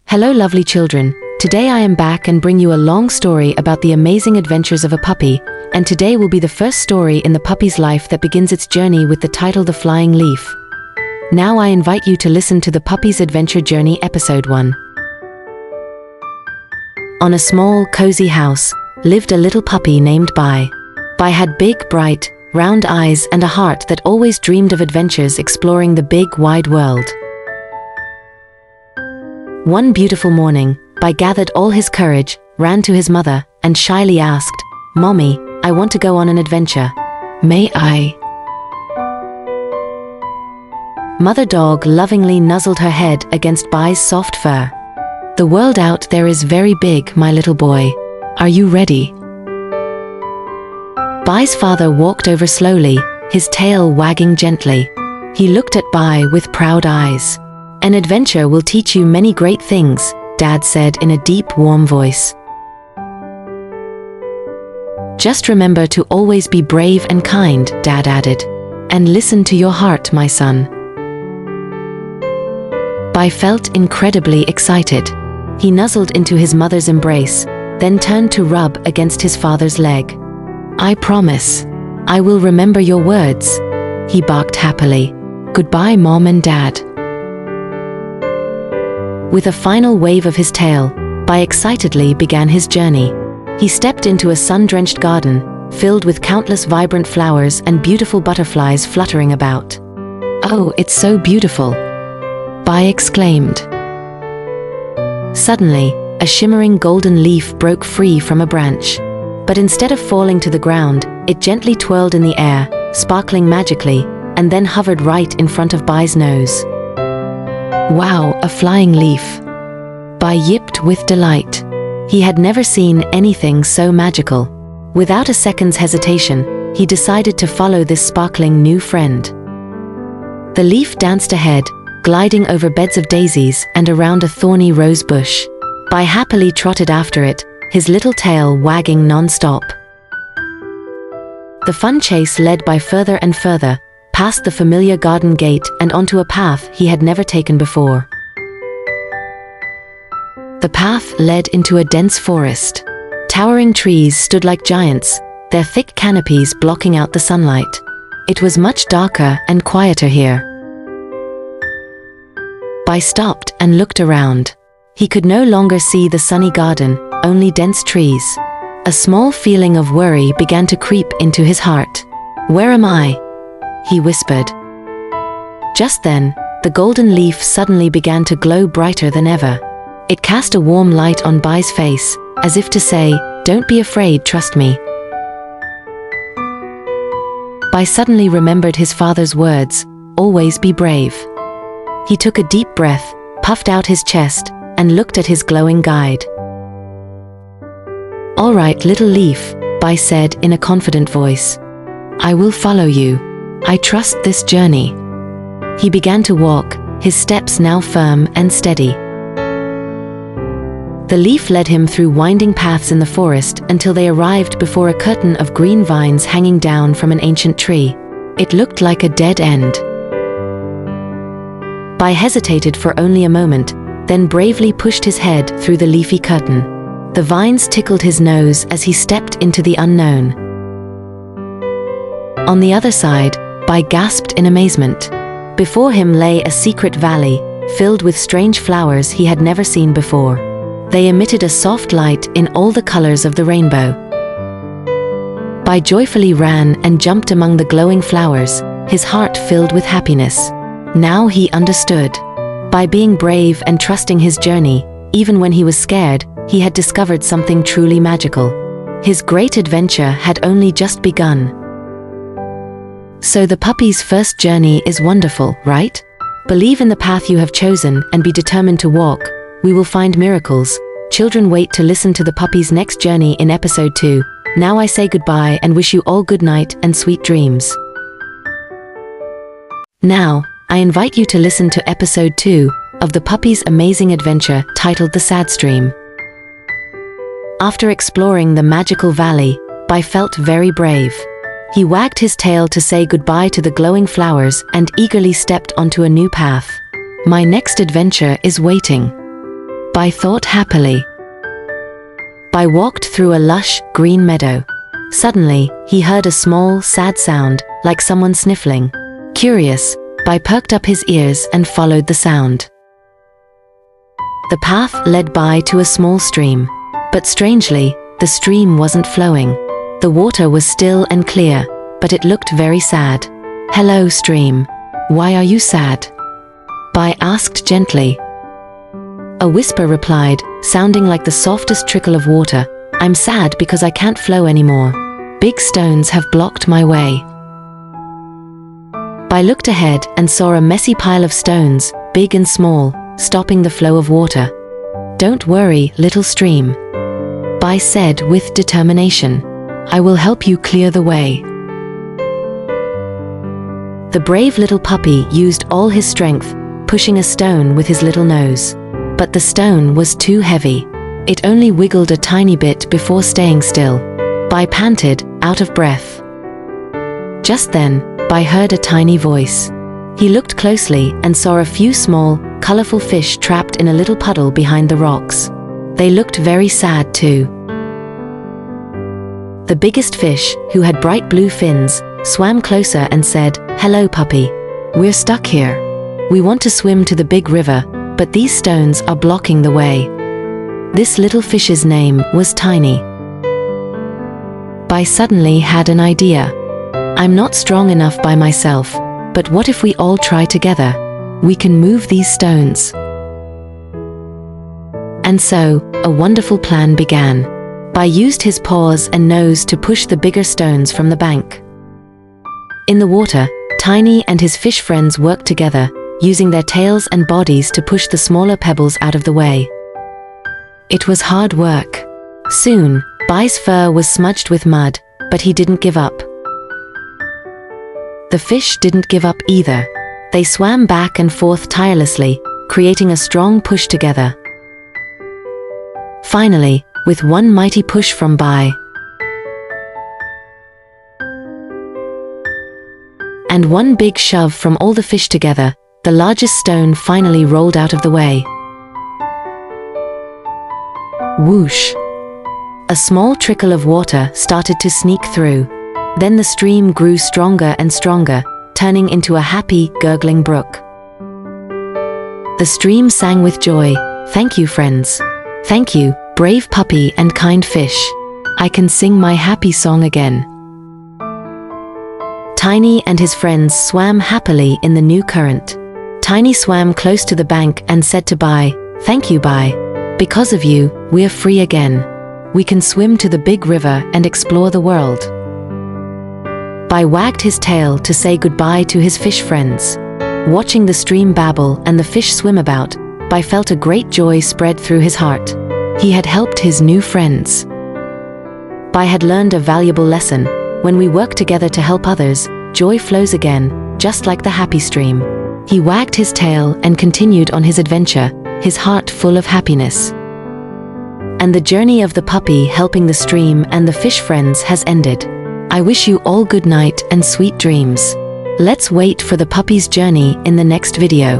Hello lovely children, today I am back and bring you a long story about the amazing adventures of a puppy, and today will be the first story in the puppy's life that begins its journey with the title The Flying Leaf. Now I invite you to listen to the Puppy's Adventure Journey Episode 1. On a small, cozy house, lived a little puppy named Bai. Bai had big, bright, round eyes and a heart that always dreamed of adventures exploring the big, wide world. One beautiful morning, Bai gathered all his courage, ran to his mother, and shyly asked, "Mommy, I want to go on an adventure. May I?" Mother Dog lovingly nuzzled her head against Bai's soft fur. "The world out there is very big, my little boy. Are you ready?" Bai's father walked over slowly, his tail wagging gently. He looked at Bai with proud eyes. "An adventure will teach you many great things," Dad said in a deep, warm voice. "Just remember to always be brave and kind," Dad added. "And listen to your heart, my son." Bai felt incredibly excited. He nuzzled into his mother's embrace, then turned to rub against his father's leg. "I promise. I will remember your words," he barked happily. "Goodbye, Mom and Dad." With a final wave of his tail, Bai excitedly began his journey. He stepped into a sun-drenched garden, filled with countless vibrant flowers and beautiful butterflies fluttering about. "Oh, it's so beautiful," Bai exclaimed. Suddenly, a shimmering golden leaf broke free from a branch. But instead of falling to the ground, it gently twirled in the air, sparkling magically, and then hovered right in front of Bai's nose. "Wow, a flying leaf!" Bai yipped with delight. He had never seen anything so magical. Without a second's hesitation, he decided to follow this sparkling new friend. The leaf danced ahead, gliding over beds of daisies and around a thorny rose bush. Bai happily trotted after it, his little tail wagging non-stop. The fun chase led Bai further and further, past the familiar garden gate and onto a path he had never taken before. The path led into a dense forest. Towering trees stood like giants, their thick canopies blocking out the sunlight. It was much darker and quieter here. Bai stopped and looked around. He could no longer see the sunny garden, only dense trees. A small feeling of worry began to creep into his heart. "Where am I?" he whispered. Just then, the golden leaf suddenly began to glow brighter than ever. It cast a warm light on Bai's face, as if to say, "Don't be afraid, trust me." Bai suddenly remembered his father's words, "Always be brave." He took a deep breath, puffed out his chest, and looked at his glowing guide. "All right, little leaf," Bai said in a confident voice. "I will follow you. I trust this journey." He began to walk, his steps now firm and steady. The leaf led him through winding paths in the forest until they arrived before a curtain of green vines hanging down from an ancient tree. It looked like a dead end. Bai hesitated for only a moment, then bravely pushed his head through the leafy curtain. The vines tickled his nose as he stepped into the unknown. On the other side, Bai gasped in amazement. Before him lay a secret valley, filled with strange flowers he had never seen before. They emitted a soft light in all the colors of the rainbow. Bai joyfully ran and jumped among the glowing flowers, his heart filled with happiness. Now he understood. By being brave and trusting his journey, even when he was scared, he had discovered something truly magical. His great adventure had only just begun. So the puppy's first journey is wonderful, right? Believe in the path you have chosen and be determined to walk. We will find miracles. Children, wait to listen to the puppy's next journey in episode 2. Now I say goodbye and wish you all good night and sweet dreams. Now, I invite you to listen to episode 2 of the puppy's amazing adventure titled The Sad Stream. After exploring the magical valley, Bai felt very brave. He wagged his tail to say goodbye to the glowing flowers and eagerly stepped onto a new path. My next adventure is waiting. Bai thought happily. Bai walked through a lush, green meadow. Suddenly, he heard a small, sad sound, like someone sniffling. Curious, Bai perked up his ears and followed the sound. The path led Bai to a small stream. But strangely, the stream wasn't flowing. The water was still and clear, but it looked very sad. "Hello, stream. Why are you sad?" Bai asked gently. A whisper replied, sounding like the softest trickle of water, "I'm sad because I can't flow anymore. Big stones have blocked my way." Bai looked ahead and saw a messy pile of stones, big and small, stopping the flow of water. "Don't worry, little stream," Bai said with determination. "I will help you clear the way." The brave little puppy used all his strength, pushing a stone with his little nose. But the stone was too heavy. It only wiggled a tiny bit before staying still. Bai panted, out of breath. Just then, Bai heard a tiny voice. He looked closely and saw a few small, colorful fish trapped in a little puddle behind the rocks. They looked very sad too. The biggest fish, who had bright blue fins, swam closer and said, "Hello, puppy. We're stuck here. We want to swim to the big river, but these stones are blocking the way." This little fish's name was Tiny. Bai suddenly had an idea. "I'm not strong enough by myself, but what if we all try together? We can move these stones." And so, a wonderful plan began. Bai used his paws and nose to push the bigger stones from the bank. In the water, Tiny and his fish friends worked together, using their tails and bodies to push the smaller pebbles out of the way. It was hard work. Soon, Bai's fur was smudged with mud, but he didn't give up. The fish didn't give up either. They swam back and forth tirelessly, creating a strong push together. Finally, with one mighty push from Bai, and one big shove from all the fish together, the largest stone finally rolled out of the way. Whoosh! A small trickle of water started to sneak through. Then the stream grew stronger and stronger, turning into a happy, gurgling brook. The stream sang with joy, "Thank you, friends. Thank you, brave puppy and kind fish. I can sing my happy song again." Tiny and his friends swam happily in the new current. Tiny swam close to the bank and said to Bai, "Thank you, Bai. Because of you, we're free again. We can swim to the big river and explore the world." Bai wagged his tail to say goodbye to his fish friends. Watching the stream babble and the fish swim about, Bai felt a great joy spread through his heart. He had helped his new friends. Bai had learned a valuable lesson. When we work together to help others, joy flows again, just like the happy stream. He wagged his tail and continued on his adventure, his heart full of happiness. And the journey of the puppy helping the stream and the fish friends has ended. I wish you all good night and sweet dreams. Let's wait for the puppy's journey in the next video.